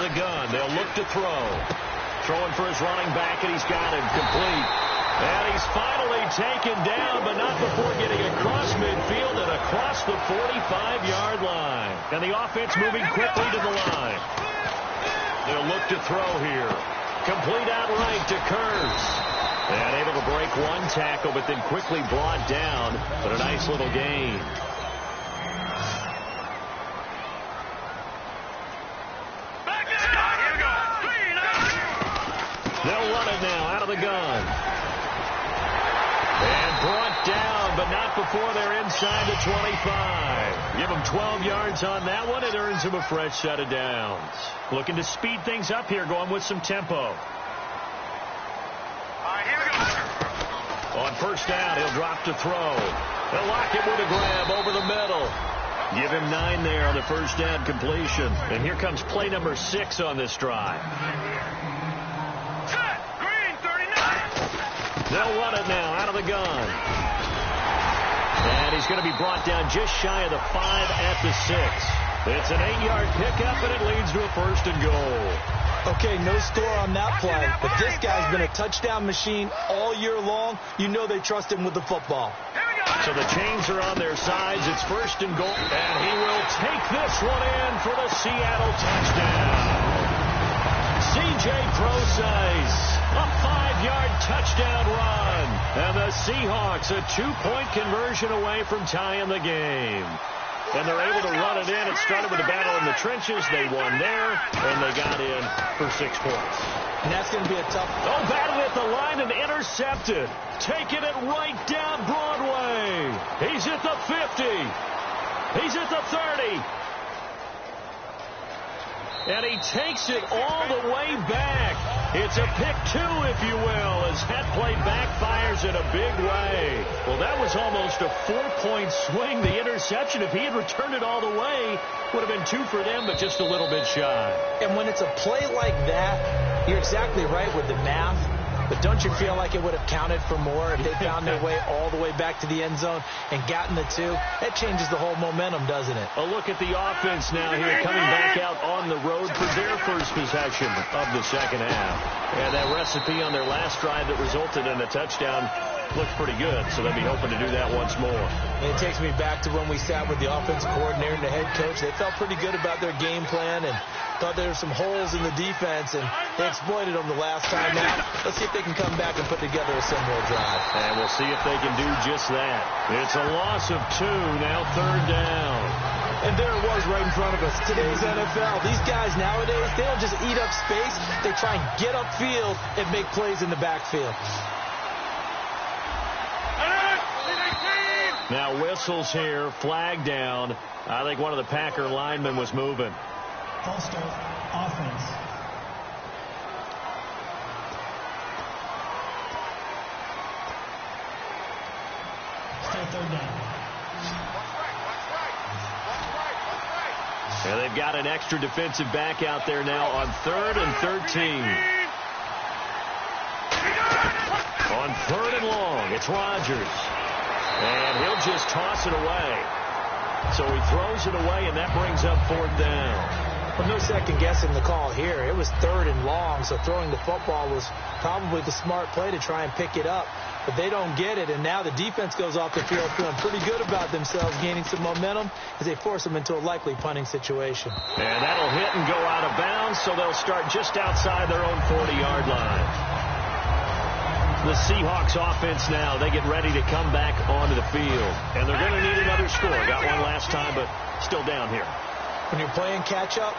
of the gun. They'll look to throw. Throwing for his running back, and he's got him complete. And he's finally taken down, but not before getting across midfield and across the 45-yard line. And the offense moving quickly to the line. They'll look to throw here. Complete outright to Kurz. And able to break one tackle, but then quickly brought down. But a nice little gain. They'll run it now out of the gun. And brought down, but not before they're inside the 25. Give them 12 yards on that one. It earns them a fresh set of downs. Looking to speed things up here, going with some tempo. On first down, he'll drop to throw. They'll lock it with a grab over the middle. Give him 9 there on the first down completion. And here comes play number 6 on this drive. They'll run it now out of the gun. And he's going to be brought down just shy of the 5 at the 6. It's an 8-yard pickup, and it leads to a first and goal. Okay, no score on that play, but this guy's been a touchdown machine all year long. You know they trust him with the football. So the chains are on their sides. It's first and goal, and he will take this one in for the Seattle touchdown. C.J. Procise, a 5-yard touchdown run. And the Seahawks a 2-point conversion away from tying the game. And they're able to run it in. It started with a battle in the trenches. They won there, and they got in for 6 points. And that's going to be a tough... Oh, batted at the line and intercepted. Taking it right down Broadway. He's at the 50. He's at the 30. And he takes it all the way back. It's a pick 2, if you will, as that play backfires in a big way. Well, that was almost a 4-point swing. The interception, if he had returned it all the way, would have been 2 for them, but just a little bit shy. And when it's a play like that, you're exactly right with the math. But don't you feel like it would have counted for more if they found their way all the way back to the end zone and gotten the 2? That changes the whole momentum, doesn't it? A look at the offense now here, coming back out on the road for their first possession of the second half. And that recipe on their last drive that resulted in a touchdown looks pretty good, so they'll be hoping to do that once more. And it takes me back to when we sat with the offensive coordinator and the head coach. They felt pretty good about their game plan and thought there were some holes in the defense, and they exploited them the last time out. Let's see if they can come back and put together a similar drive. And we'll see if they can do just that. It's a loss of 2, now 3rd down. And there it was right in front of us. Today's NFL. These guys nowadays, they don't just eat up space. They try and get upfield and make plays in the backfield. Now whistles here, flag down. I think one of the Packer linemen was moving. False start, offense. Still 3rd down. And they've got an extra defensive back out there now on 3rd and 13. On 3rd and long, it's Rodgers. And he'll just toss it away. So he throws it away, and that brings up 4th down. Well, no second guessing the call here. It was 3rd and long, so throwing the football was probably the smart play to try and pick it up. But they don't get it, and now the defense goes off the field feeling pretty good about themselves, gaining some momentum as they force them into a likely punting situation. And that'll hit and go out of bounds, so they'll start just outside their own 40-yard line. The Seahawks offense now, they get ready to come back onto the field. And they're going to need another score. Got one last time, but still down here. When you're playing catch-up,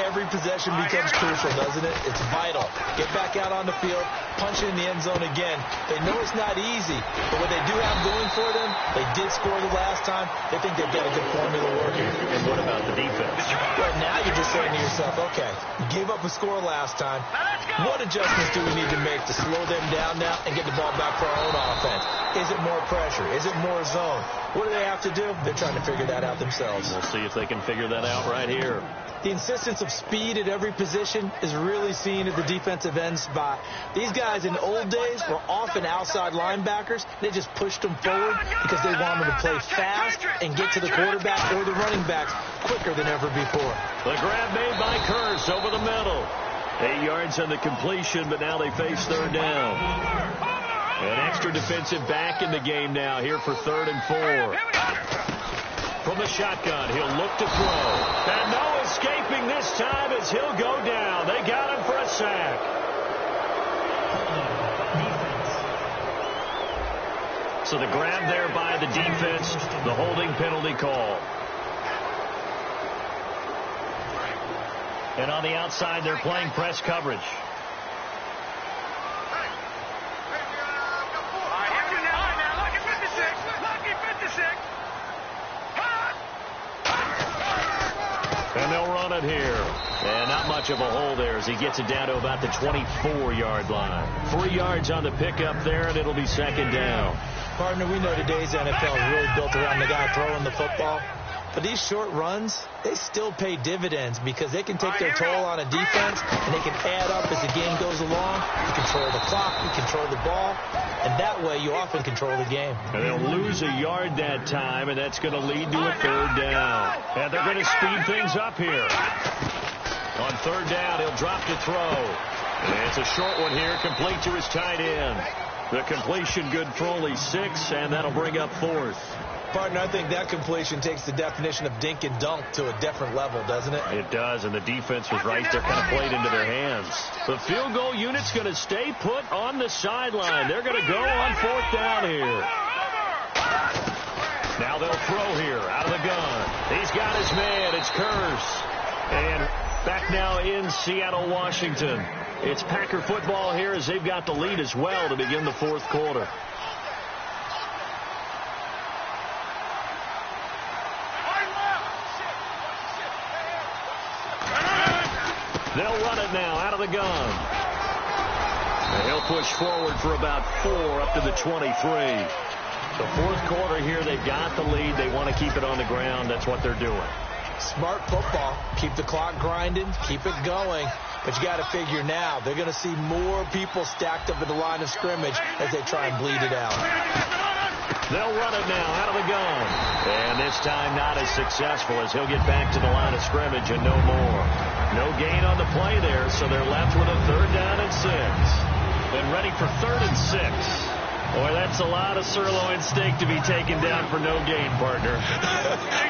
every possession becomes crucial, doesn't it? It's vital. Get back out on the field, punch it in the end zone again. They know it's not easy, but what they do have going for them, they did score the last time. They think they've got a good formula working. And what about the defense? Well, now you're just saying to yourself, okay, you gave up a score last time. What adjustments do we need to make to slow them down now and get the ball back for our own offense? Is it more pressure? Is it more zone? What do they have to do? They're trying to figure that out themselves. We'll see if they can figure that out right here. The insistence of speed at every position is really seen at the defensive end spot. These guys in old days were often outside linebackers. They just pushed them forward because they wanted to play fast and get to the quarterback or the running backs quicker than ever before. The grab made by Curse over the middle. 8 yards on the completion, but now they face third down. An extra defensive back in the game now here for 3rd and 4. From the shotgun, he'll look to throw. And no escaping this time as he'll go down. They got him for a sack. So the grab there by the defense, the holding penalty call. And on the outside, they're playing press coverage. And they'll run it here. And not much of a hole there as he gets it down to about the 24-yard line. 3 yards on the pickup there, and it'll be 2nd down. Partner, we know today's NFL is really built around the guy throwing the football. But these short runs, they still pay dividends because they can take their toll on a defense, and they can add up as the game goes along. You control the clock, you control the ball, and that way you often control the game. And they'll lose a yard that time, and that's going to lead to a 3rd down. And they're going to speed things up here. On 3rd down, he'll drop to throw. And it's a short one here, complete to his tight end. The completion good for only 6, and that'll bring up 4th. Partner, I think that completion takes the definition of dink and dunk to a different level, doesn't it? It does, and the defense was right there, kind of played into their hands. The field goal unit's going to stay put on the sideline. They're going to go on 4th down here. Now they'll throw here out of the gun. He's got his man. It's Curse. And back now in Seattle, Washington. It's Packer football here as they've got the lead as well to begin the 4th quarter. They'll run it now out of the gun. And he'll push forward for about 4 up to the 23. The 4th quarter here, they've got the lead. They want to keep it on the ground. That's what they're doing. Smart football. Keep the clock grinding. Keep it going. But you got to figure now, they're going to see more people stacked up at the line of scrimmage as they try and bleed it out. They'll run it now out of the gun. And this time not as successful as he'll get back to the line of scrimmage and no more. No gain on the play there, so they're left with a 3rd down and 6. And ready for 3rd and 6. Boy, that's a lot of sirloin steak to be taken down for no gain, partner.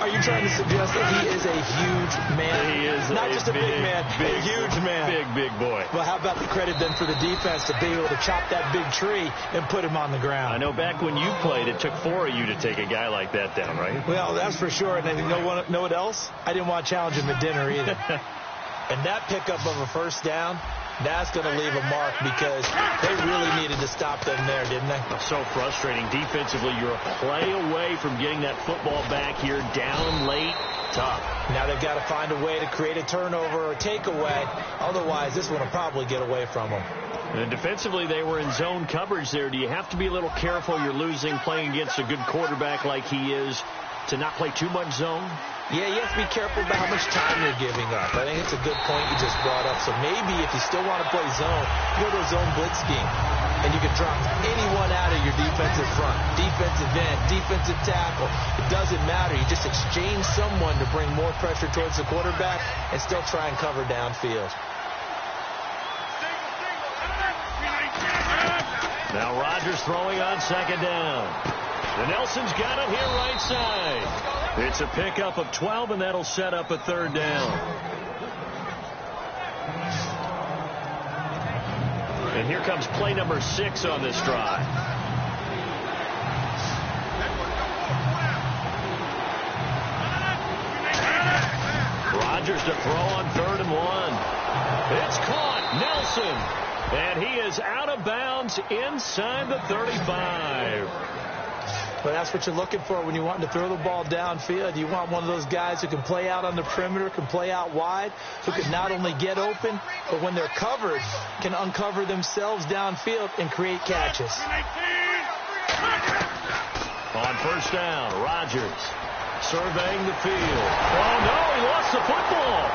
Are you trying to suggest that he is a huge man? He is not just a big man, a huge man. Big boy. Well, how about the credit then for the defense to be able to chop that big tree and put him on the ground? I know back when you played, it took 4 of you to take a guy like that down, right? Well, that's for sure. And you know what else? I didn't want to challenge him at dinner either. And that pickup of a 1st down, that's going to leave a mark because they really needed to stop them there, didn't they? So frustrating. Defensively, you're a play away from getting that football back here down late. Tough. Now they've got to find a way to create a turnover or a takeaway. Otherwise, this one will probably get away from them. And defensively, they were in zone coverage there. Do you have to be a little careful? You're losing playing against a good quarterback like he is to not play too much zone? Yeah, you have to be careful about how much time you're giving up. I think it's a good point you just brought up. So maybe if you still want to play zone, go to a zone blitz scheme. And you can drop anyone out of your defensive front, defensive end, defensive tackle. It doesn't matter. You just exchange someone to bring more pressure towards the quarterback and still try and cover downfield. Now Rodgers throwing on 2nd down. And Nelson's got it here right side. It's a pickup of 12, and that'll set up a 3rd down. And here comes play number 6 on this drive. Rodgers to throw on 3rd and 1. It's caught. Nelson. And he is out of bounds inside the 35. But that's what you're looking for when you want to throw the ball downfield. You want one of those guys who can play out on the perimeter, can play out wide, who can not only get open, but when they're covered, can uncover themselves downfield and create catches. On 1st down, Rodgers surveying the field. Oh, no, he lost the football.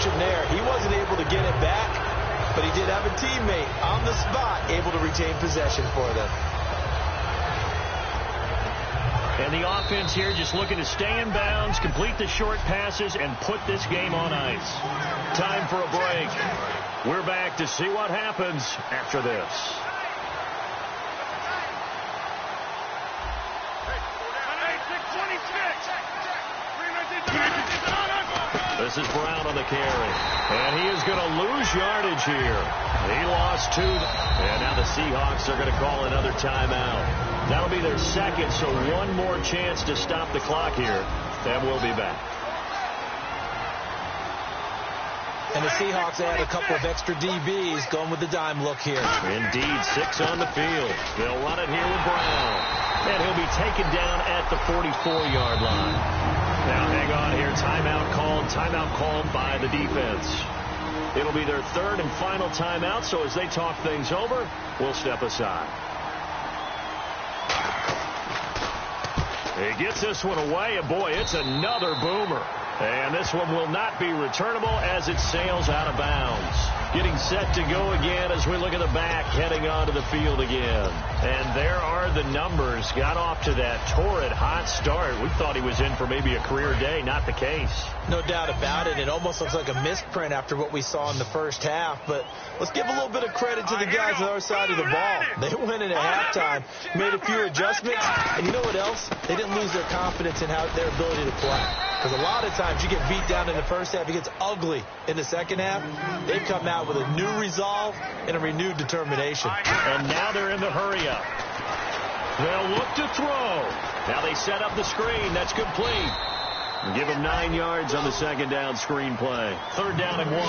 mentioned there, he wasn't able to get it back, but he did have a teammate on the spot able to retain possession for them. And the offense here just looking to stay in bounds, complete the short passes, and put this game on ice. Time for a break. We're back to see what happens after this. This is Brown on the carry. And he is going to lose yardage here. He lost 2. And now the Seahawks are going to call another timeout. That'll be their second, so one more chance to stop the clock here. And we'll be back. And the Seahawks add a couple of extra DBs going with the dime look here. Indeed, 6 on the field. They'll run it here with Brown. And he'll be taken down at the 44-yard line. Now hang on here. Timeout called by the defense. It'll be their third and final timeout, so as they talk things over, we'll step aside. He gets this one away, and boy, it's another boomer. And this one will not be returnable as it sails out of bounds. Getting set to go again as we look at the back, heading onto the field again. And there are the numbers. Got off to that torrid hot start. We thought he was in for maybe a career day. Not the case. No doubt about it. It almost looks like a misprint after what we saw in the first half. But let's give a little bit of credit to the guys on the other side of the ball. They went in at halftime, made a few adjustments. And you know what else? They didn't lose their confidence in their ability to play. Because a lot of times you get beat down in the first half, it gets ugly in the second half. They come out with a new resolve and a renewed determination. And now they're in the hurry-up. They'll look to throw. Now they set up the screen. That's complete. And give them 9 yards on the second down screen play. 3rd down and 1.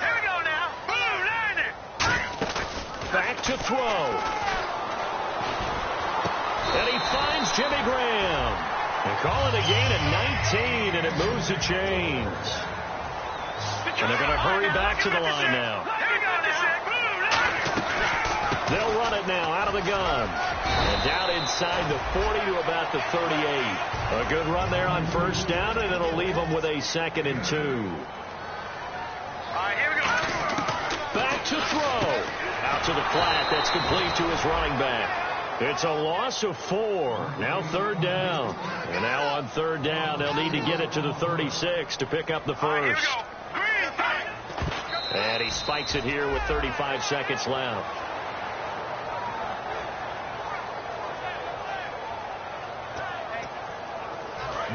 Here we go now. Boom, line it. Back to throw. And he finds Jimmy Graham. And call it a gain of 19, and it moves the chains. And they're going to hurry back to the line now. They'll run it now out of the gun. And down inside the 40 to about the 38. A good run there on 1st down, and it'll leave them with a 2nd and 2. All right, here we go. Back to throw. Out to the flat. That's complete to his running back. It's a loss of 4. Now 3rd down. And now on 3rd down, they'll need to get it to the 36 to pick up the first. And he spikes it here with 35 seconds left.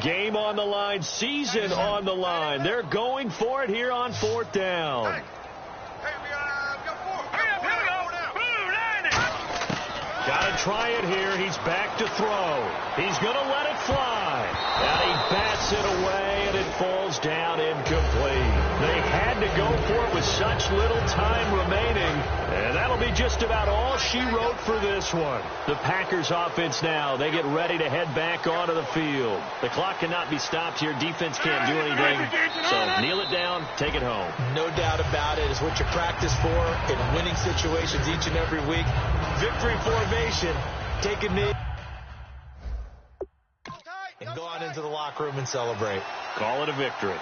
Game on the line, season on the line. They're going for it here on 4th down. Got to try it here. He's back to throw. He's going to let it fly. And he bats it away, and it falls down incomplete. They had to go for it with such little time remaining. And that'll be just about all she wrote for this one. The Packers offense now, they get ready to head back onto the field. The clock cannot be stopped here. Defense can't do anything. So kneel it down, take it home. No doubt about it. It's what you practice for in winning situations each and every week. Victory formation. Take a knee and go on into the locker room and celebrate. Call it a victory.